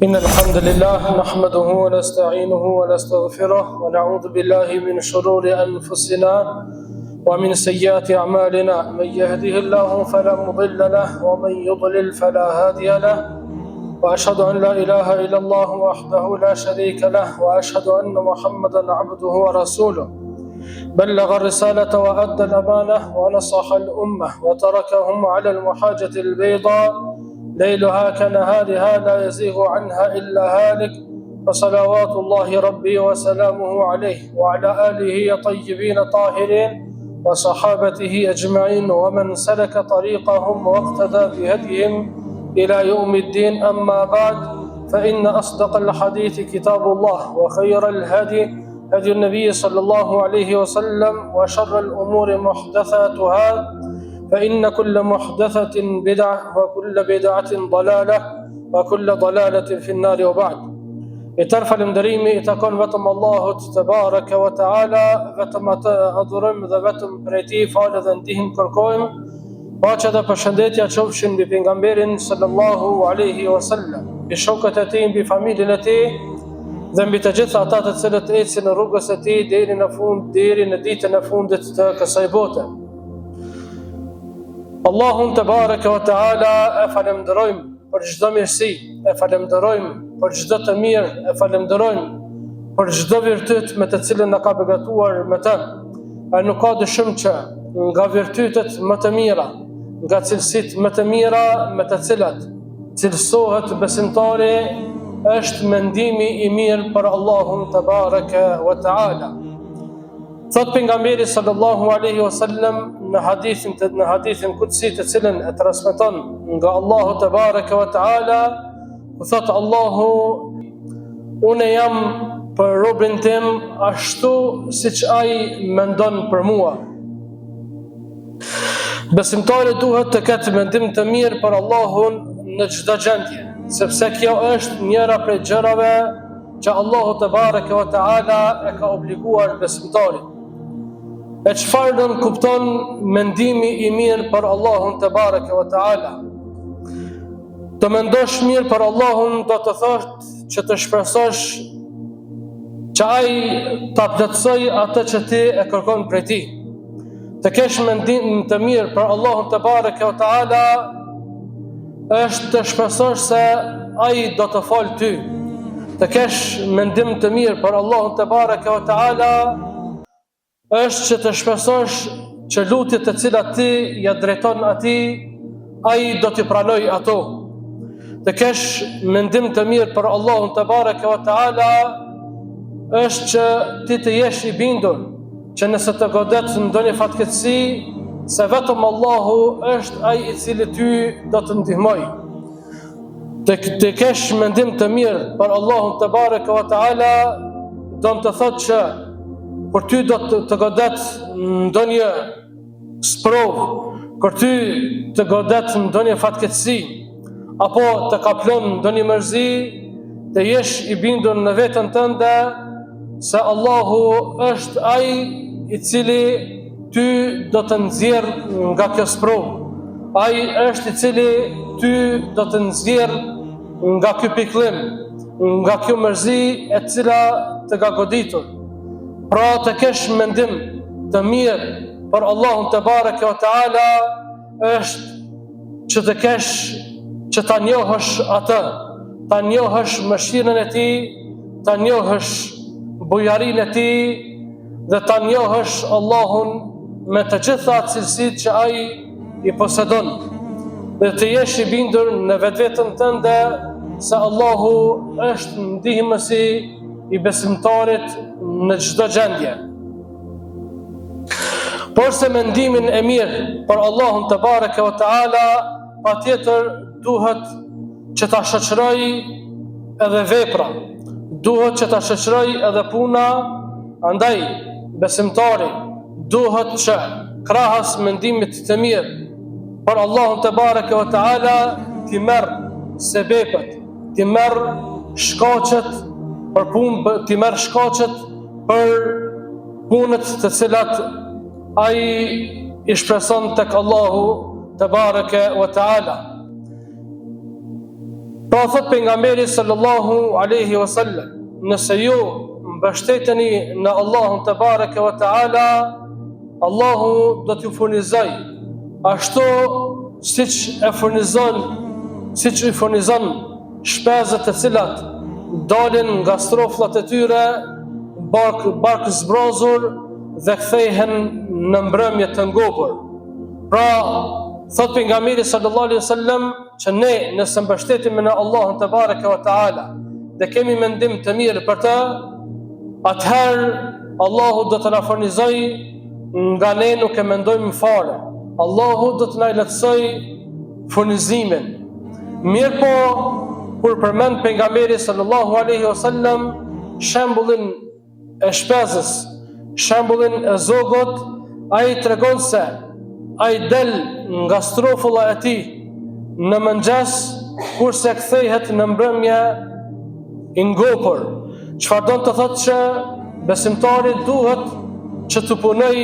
إن الحمد لله نحمده ونستعينه ونستغفره ونعوذ بالله من شرور أنفسنا ومن سيئات أعمالنا. من يهده الله فلا مضل له ومن يضلل فلا هادي له، وأشهد أن لا إله إلا الله وحده لا شريك له، وأشهد أن محمدا عبده ورسوله. بلغ الرسالة وأدى الأمانة ونصح الأمة وتركهم على المحاجة البيضاء ليلها كنهارها لا يزيغ عنها إلا هالك، فصلوات الله ربي وسلامه عليه وعلى آله طيبين طاهرين وصحابته أجمعين ومن سلك طريقهم واقتدى بهديهم إلى يوم الدين. أما بعد، فإن أصدق الحديث كتاب الله، وخير الهدي هدي النبي صلى الله عليه وسلم، وشر الأمور محدثاتها، فإن كل محدثة بدعة وكل بدعة ضلالة وكل ضلالة في النار. وبعد. إترفع المدريمي إتكون vetëm Allahut تبارك وتعالى، vetëm atë adhurojmë dhe vetëm prej tij falë dhe ndihmë kërkojmë. Paqja dhe përshëndetja qofshin mbi pejgamberin sallallahu alaihi wasallam, mbi shokët e tij, mbi familjen e tij dhe mbi të gjithë ata të cilët ecin në rrugës e tij deri në fund, deri në ditën e fundit të kësaj bote. Allahun Tebareke ve Teala e falenderojmë për çdo mirësi, e falenderojmë për çdo të mirë, e falenderojmë për çdo virtyt me të cilën na ka begatuar me të. Ai nuk ka dyshim që nga virtytet më të mira, nga cilësitë më të mira me të cilat cilësohet besimtari, është mendimi i mirë për Allahun Tebareke ve Teala. Thot pejgamberi sallallahu alaihi wasallam në hadithin kutsi të cilën e transmeton nga Allahu Tebareke ve Teala, thot Allahu: unë jam për robën tim ashtu siç ai mendon për mua. Besimtari duhet të ketë mendim të mirë për Allahun në çdo gjendje, sepse kjo është njëra prej gjërave që Allahu Tebareke ve Teala e ka obliguar besimtarin. E çfarë do të kupton mendimi i mirë për Allahun Tebareke ve Teala? Të mendosh mirë për Allahun do të thotë që të shpresosh që ai ta plotësoj atë që ti e kërkon prej tij. Të kesh mendim të mirë për Allahun Tebareke ve Teala është të shpresosh se ai do të falë ty. Të kesh mendim të mirë për Allahun Tebareke ve Teala është që të shpresosh që lutjet të cilat ti ja drejton atij, ai do t'i pranoj ato. Të kesh mendim të mirë për Allahun Tebareke ve Teala është që ti të jesh i bindur që nëse të godet ndonjë fatkeqësi, se vetëm Allahu është ai i cili ty do të ndihmoj. Të kesh mendim të mirë për Allahun Tebareke ve Teala do të thotë që kur ty do të godet ndonjë sprov, kur ty të godet ndonjë fatkeqësi, apo të kaplon ndonjë mërzi, të jesh i bindur në veten tënde se Allahu është ai i cili ty do të nxjerr nga kjo sprov. Ai është i cili ty do të nxjerr nga ky pikëllim, nga kjo mërzi e cila të ka goditur. Pra të kesh mendim të mirë për Allahun Tebareke ve Teala është që të kesh, që ta njohësh atë, ta njohësh mëshirën e tij, ta njohësh bujarinë e tij dhe ta njohësh Allahun me të gjitha cilësitë që ai i posedon. Dhe të jesh i bindur në vetveten tënde se Allahu është ndihmësi i besimtarit në çdo gjendje. Por se mendimin e mirë për Allahun Tebareke ve Teala patjetër duhet që ta shoqëroj edhe vepra, duhet që ta shoqëroj edhe puna. Andaj besimtari duhet që krahas mendimit të mirë për Allahun Tebareke ve Teala t'i merr sebepet, t'i merr shkaqet për punë, t'i merr shkaqet për punët të cilat ai i shpreson tek Allahu Tebareke ve Teala. Pra thot pejgamberi sallallahu alaihi wasallam, nëse ju mbështeteni në Allahun te bareke ve taala, Allahu do t'ju furnizoj ashtu siç i furnizon shpenzat e cilat dalin nga strofllat e tyre, bark zbrazur dhe kthehen në mbrëmje të ngopur. Pra, thot pejgamberi sallallahu alaihi wasallam që ne nëse mbështetemi në Allahun te bareke ve taala dhe kemi mendim të mirë për të, atëherë Allahu do të na furnizoj nga ne nuk e mendojmë fare. Allahu do të na lehtësoj furnizimin. Mirë po, kur përmend pejgamberi sallallahu alaihi wasallam shembullin e shpezës, shembullin e zogut, ai tregon se ai del nga strofulla e tij në mëngjes, kurse kthehet në mbrëmje i ngopur. Çfarë do të thotë që besimtari duhet që të punoj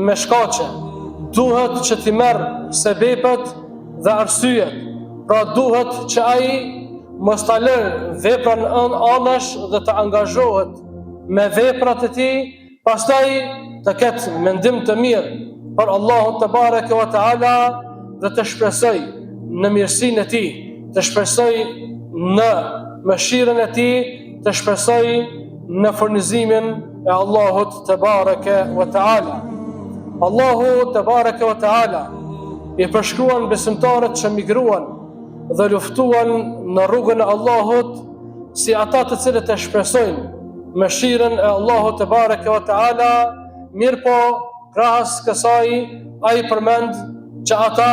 me shkaqe, duhet që t'i merr sebepet dhe arsyet. Pra duhet që ai mos ta lërë veprën anash dhe të angazhohet me veprat e tij, pastaj të ketë mendim të mirë për Allahun te bareke ve taala dhe të shpresoj në mirësinë e tij, të shpresoj në mëshirën e tij, të shpresoj në furnizimin e Allahut te bareke ve taala. Allahu te bareke ve taala i përshkruan besimtarët që migruan dhe luftuan në rrugën e Allahut si ata të cilët e shpresojnë mëshirën e Allahut te bareke ve taala. Mirë po, krahas kësaj ai përmend që ata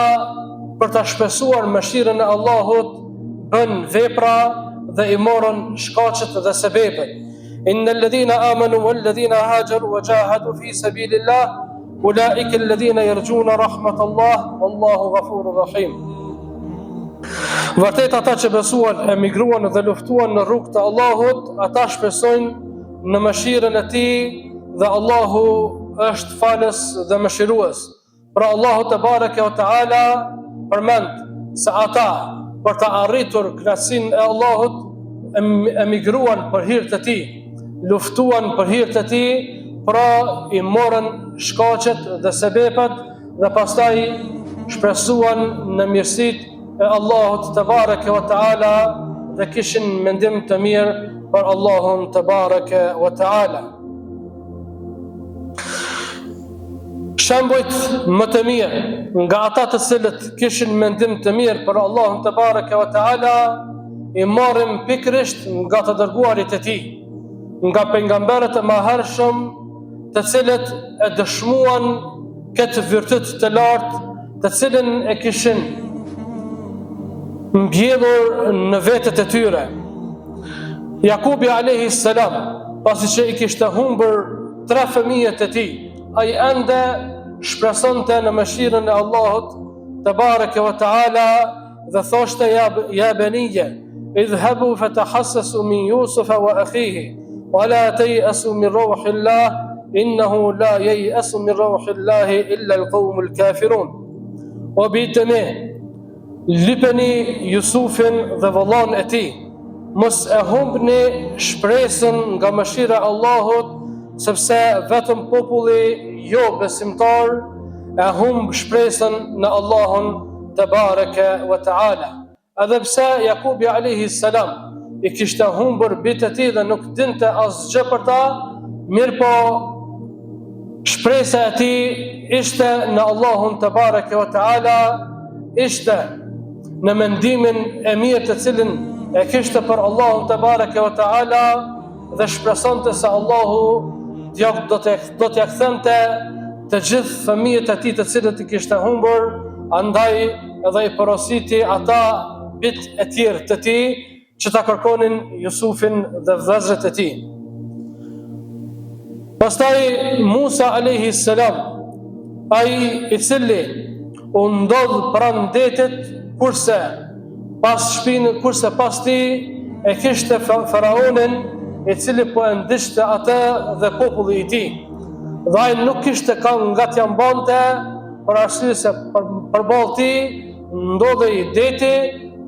për ta shpresuar mëshirën e Allahut bën vepra dhe i morën shkaqet dhe sebepet. Innal ladhina amanu wal ladhina hajaru wa jahadu fi sabilillah ulaika alladhina yarjuna rahmatallah wallahu ghafurur rahim. Vërtet ata që besuan, emigruan dhe luftuan në rrugën e Allahut, ata shpresojnë në mëshirën e tij dhe Allahu është falës dhe mëshirues. Pra Allahu te bareke ve taala përmend se ata për të arritur kënaqësinë e Allahut emigruan për hir të tij, luftuan për hir të tij, pra i morën shkaqet dhe sebepet dhe pastaj shpresuan në mirësitë e Allahut te bareke ve taala dhe kishin mendim të mirë për Allahun te bareke ve taala. Shembujt më të mirë nga ata të cilët kishin mendim të mirë për Allahun te bareke ve taala i marrim pikërisht nga të dërguarit e tij, nga pejgamberët e mëhershëm, të cilët e dëshmuan këtë virtyt të lartë, të cilën e kishin mbjedhur në vetët e tyre. Jakubi alayhi salam, pasi që i kishte humbur 3 fëmijët e tij, ai ende shpresonte në mëshirën e Allahut te bareke ve taala dhe thoshte ya baniyya idhhabu fatahassasu min Yusufa wa akhihi wa la tayasu min ruhillah innahu la yayasu min ruhillahi illa alqawmul kafirun. O bitëni, lipeni Jusufin dhe vëllain e tij, mos e humbni shpresën nga mëshira e Allahut, sepse vetëm populli jo besimtar e humb shpresën në Allahun te bareke ve taala. Edhe pse Jakubi alayhi salam i kishte humbur bitë e tij dhe nuk dinte asgjë për ta, mirë po shpresa e tij ishte në Allahun te bareke ve taala, ishte në mendimin e mirë të cilin e kishte për Allahun te bareke ve taala dhe shpresonte se Allahu do t'ja kthente të gjithë fëmijët e tij të cilët i kishte humbur, andaj edhe i porositi ata bitë e tjerë të tij që ta kërkonin Jusufin dhe vëllezërit e tij. Pastaj Musa alayhi salam, ai i cili u ndodh pranë detit, kurse pas tij e kishte faraonin i cili po e ndishte atë dhe populli i tij. Dhe ai nuk kishte kanë nga t'ja mbante, për arsye se përballë tij ndodhej deti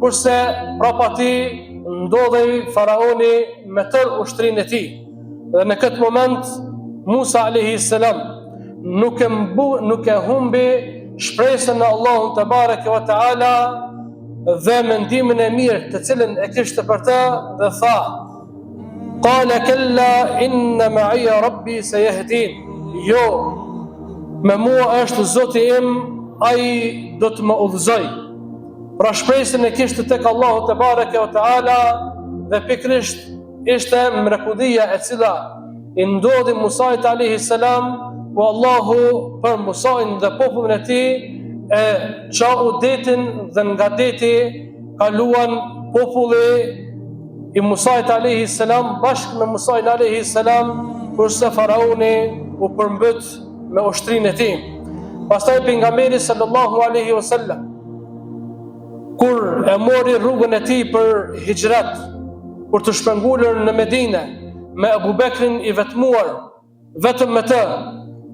kurse prapa tij ndodhej faraoni me tërë ushtrinë e tij. Dhe në këtë moment Musa alayhi salam nuk e humbi shpresën në Allahun te bareke ve taala dhe mendimin e mirë të cilën e kishte për të, dhe tha: Qala kalla inna ma'iya rabbi sayahdin. Jo, me mua është Zoti im, ai do të më udhëzoj. Pra shpresën e kishte tek Allahu te bareke ve taala, dhe pikrisht ishte mrekullia e cila i ndodhi Musait alayhi salam, ku Allahu për Musain dhe popullin e tij e çau detin, dhe nga deti kaluan populli i Musait alayhi salam bashkë me Musain alayhi salam, kurse faraoni u përmbyt me ushtrinë e tij. Pastaj pejgamberi sallallahu alaihi wasallam kur e mori rrugën e tij për hijrat, për të shpengulur në Medinë me Abu Bekrin i vetmuar, vetëm me të,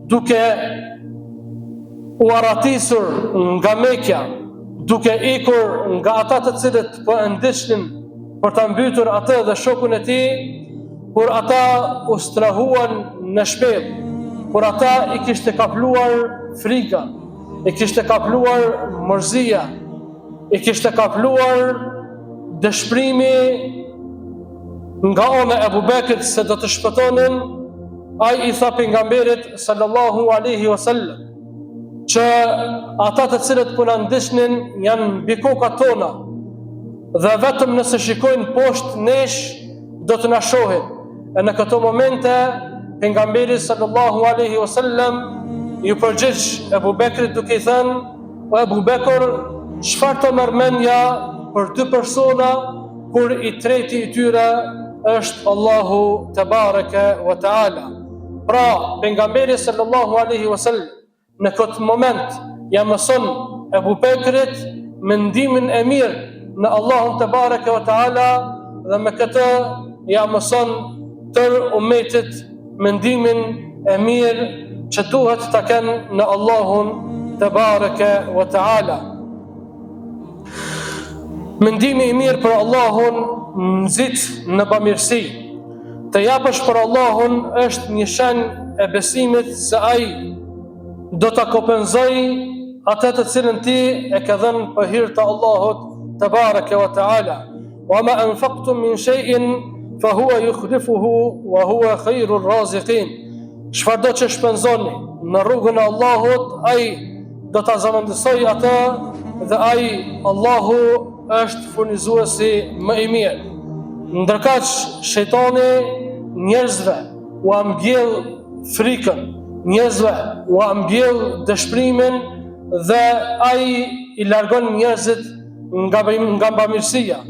duke u aratisur nga Mekja, duke ikur nga ata të cilët po e ndiqnin për ta mbytur atë dhe shokun e tij, kur ata u strahuan në shpellë, kur ata i kishte kapluar frika, i kishte kapluar mërzia, i kishte kapluar dëshprimi nga ana e Abu Bekrit se do të shpëtonin, ai i tha pejgamberit sallallahu alaihi wasallam që ata të cilët po na ndiqnin janë mbi kokat tona, dhe vetëm nëse shikojnë poshtë nesh do të na shohin. E në këto momente pejgamberi sallallahu alaihi wasallam ju përgjigj Abu Bekrit duke i thënë: O Abu Bekr, çfarë të mërmendja për dy persona kur i treti i tyre është Allahu te bareke ve taala. Pra pejgamberi sallallahu alaihi wasallam në këtë moment ja mëson Abu Bekrit mendimin e mirë në Allahun te bareke ve taala, dhe me këtë ja mëson tërë ummetit mendimin e mirë që duhet ta kenë në Allahun te bareke ve taala. Mendimi i mirë për Allahun nxit në bamirësi. Të japësh për Allahun është një shenjë e besimit se ai do ta kompenzoj atë të cilën ti e ke dhënë për hir të Allahut te bareke ve taala. Wa ma anfaqtum min shay'in fa huwa yukhlifuhu wa huwa khairur raziqin. Çfarëdo që shpenzoni në rrugën e Allahut, ai do ta zamendësoj atë, dhe ai Allahu është furnizuesi më i mirë. Ndërkaq shejtani njerëzve u ambjell frikën, njerëzve u ambjell dëshprimin, dhe ai i largon njerëzit nga bamirësia.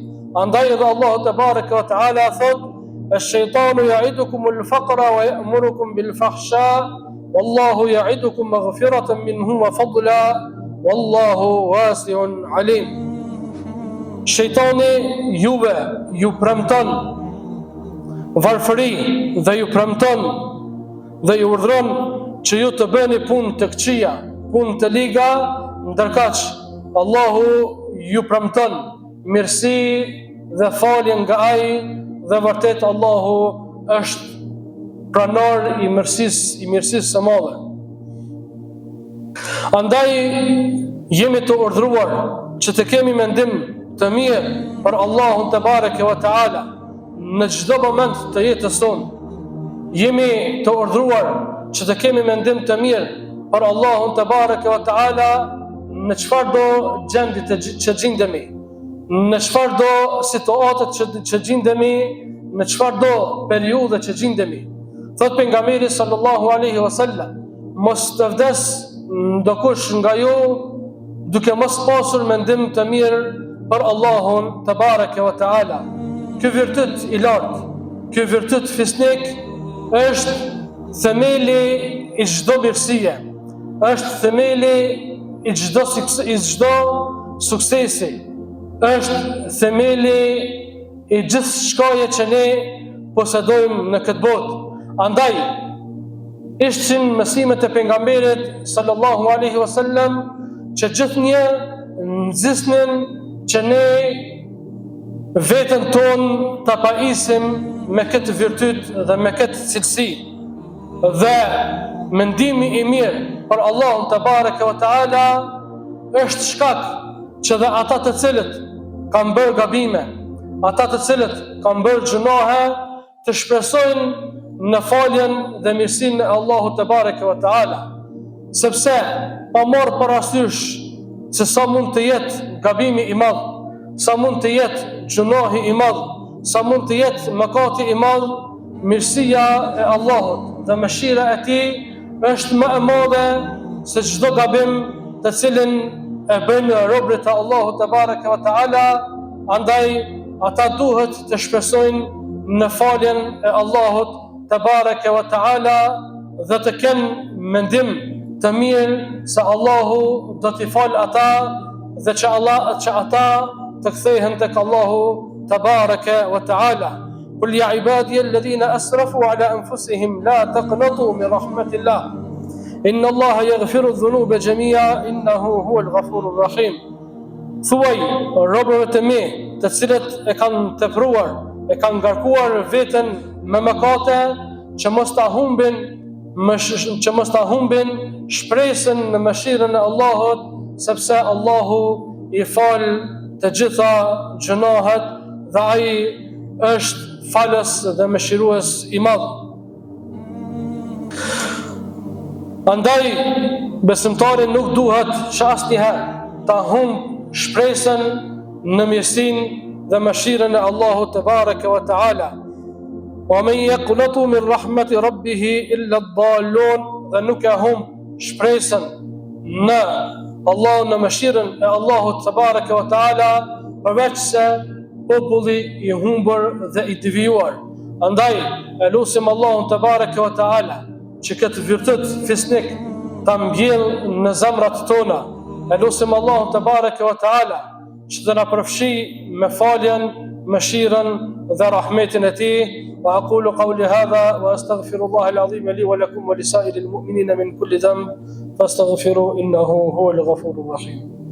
Andaj edhe Allahu te bareke ve taala thot: "Ash-shaytanu ya'idukumul faqra wa ya'murukum bil fahsha, wallahu ya'idukum maghfiratan minhu wa fadla, wallahu wasi'un alim." Shejtani juve ju premton varfëri dhe ju premton dhe ju urdhron që ju të bëni punë të këqija, punë të liga, ndërkaq Allahu ju premton mirësi dhe falje nga ai, dhe vërtet Allahu është pranor i mirësisë së madhe. Andaj jemi të urdhëruar që të kemi mendim të mirë për Allahun te bareke ve taala në çdo moment të jetës tonë. Jemi të urdhëruar që të kemi mendim të mirë për Allahun te bareke ve taala në çfarëdo gjendje që gjendemi, në çfarëdo situate që gjendemi, në çfarëdo periudhë që gjendemi. Thot pejgamberi sallallahu alaihi wasallam: mos të vdes ndokush nga ju duke mos pasur mendim të mirë për Allahun te bareke ve taala. Ky virtut i lartë, ky virtut fisnik është themeli i çdo mirësie, është themeli i çdo suksesi, është themeli i gjithë shkaje që ne posedojmë në këtë botë. Andaj ishin mësimet e pejgamberit sallallahu alaihi wasallam që gjithnjë nxisnin që ne veten ton të paisim me këtë virtyt dhe me këtë cilësi, dhe mendimi i mirë për Allahun te bareke ve teala është shkak që dhe ata të cilët kanë bërë gabime, ata të cilët kanë bërë gjunahe, të shpresojnë në faljen dhe mirësinë e Allahut te bareke ve teala, sepse pa marrë parasysh se sa mund të jetë gabimi i madh, sa mund të jetë gjunahi i madh, sa mund të jetë mëkati i madh, mirësia e Allahut dhe mëshira e Tij është më e madhe se çdo gabim të cilin e bëjnë robërit e Allahut te bareke ve teala. Andaj ata duhet të shpresojnë në faljen e Allahut te bareke ve teala dhe të kenë mendim të mirë se Allahu do t'i falë ata dhe që ata të kthehen tek Allahu te bareke ve teala. قل يا عبادي الذين أسرفوا على أنفسهم لا تقنطوا من رحمة الله إن الله يغفر الذنوب جميعا إنه هو الغفور الرحيم. Thuaj robërve të mi, të cilët e kanë tepruar, e kanë ngarkuar veten me mëkate, që mos ta humbin shpresën në mëshirën e Allahut, sepse Allahu i fal të gjitha gjunahet dhe ai është falës dhe mëshirues i madh. Andaj besimtari nuk duhet që asnjëherë ta humb shpresën në mirësinë dhe mëshirën e Allahut te bareke ve teala. Wa man yaqnatu min rahmati rabbih illa ad-dallun, dhe nuk e humb shpresën në Allahun, në mëshirën e Allahut te bareke ve teala, përveç se populli i humbur dhe i devijuar. Andaj e lutim Allahun te bareke ve teala që këtë virtut fisnik ta mbjell në zemrat tona. E lutim Allahun te bareke ve teala që të na përfshi me faljen, mëshirën dhe rahmetin e Tij. Wa aqulu qawli hadha wa astaghfirullaha al-azim li wa lakum wa li sa'iril mu'minina min kulli dhanb fastaghfiru innahu huwal ghafurur rahim.